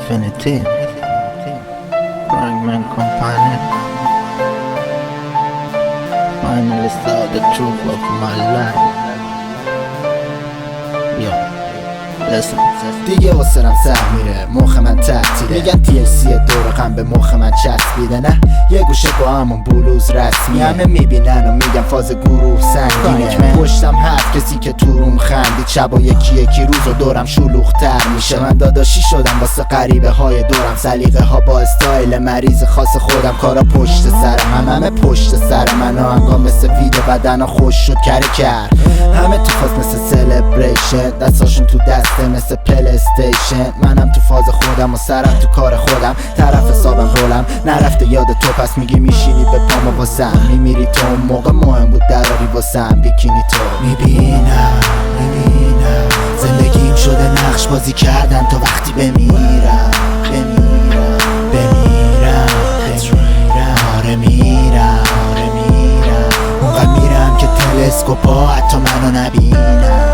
Infinity Fragment Company Finally saw the truth of my life. Yo, listen. دیگه حسنم سر میره، مخ من تعطیله. میگن TLC دور رقم به مخ من چسبیده. نه یه گوشه با همون بلوز رسمی، همه میبینن و میگن فاز گروه سنگینه. پشتم هفت کسی که تو روم خندید، شبا یکی روز و دورم شلوغ‌تر میشه. من داداشی شدم واسه غریبه های دورم، سلیقه ها با استایل مریض خاص خودم. کارا پشت سرم، همه پشت سر من. آهنگا مثل ویدیو بدن خوش شد کرد. همه تو فاز مثل سلبریشن، دستاشون تو دسته مثل پلی استیشن. منم تو فاز خودم و سرم تو کار خودم. طرف حسابم رولم نرفته یاد تو، پس میگی میشینی به پام و واسم میمیری تو. اون موقع مهم بود دراری واسم بیکینی تو. میبینم زندگیم شده نقش بازی کردن تا وقتی بمیرم. آره میرم اونقدر میرم که تلسکوپا حتی منو نبینم.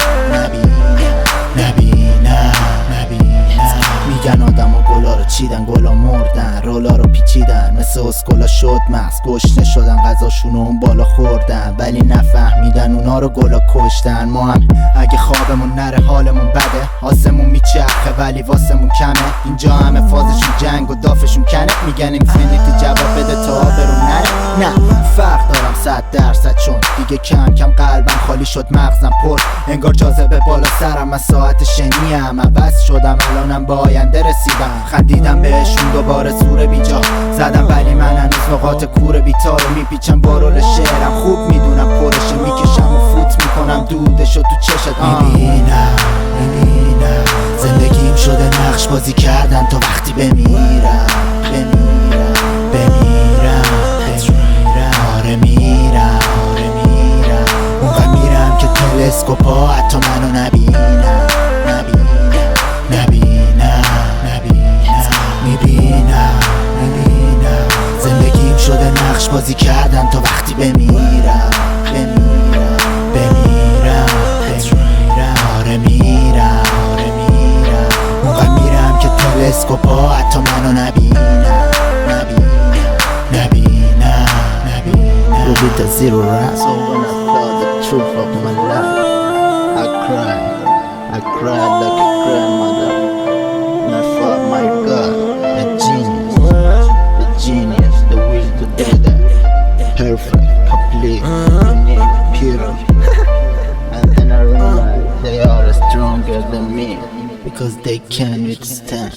میگن آدم و گلا رو چیدن، گلا مردن، رولا رو پیچیدن، مثل اسکولا شد مغز گشنه شدن، غذاشون اون بالا خوردن، ولی نفهمیدن اونا رو گلا کشتن. ما هم اگه خوابمون نره حالمون بده، آسمون میچرخه ولی واسمون کمه. اینجا همه فازشون جنگ و دافشون کنه. میگن اینفینیتی جواب بده تا آبرون نره. نه فرق دارم 100% چون دیگه کم کم قلبم خالی شد، مغزم پر انگار جاذبه بالا سرم. من ساعت شنیم عوض شدم، الانم به آینده رسیدم. خندیدم بهشون دوباره سور بیجا زدم، ولی من هنوز نقاط کور بیتا رو میپیچم با رول شعرم. خوب میدونم پرشه میکشم و فوت میکنم دودشو تو چشت. میبینم زندگیم شده نقش بازی کردن تا وقتی بمیرم. آره میرم اونقدر میرم که تلسکوپا حتی منو نبینم. میبینم زندگیم شده نقش بازی کردن تا وقتی بمیرم. آره میرم اونقدر میرم که تلسکوپا حتی منو نبینم. With the zero rise. So when I saw the truth of my life, I cried like a grandmother. And I thought, my God, a genius, the will to do that. Perfect, complete, unique, pure. And then I realized they are stronger than me because they can withstand.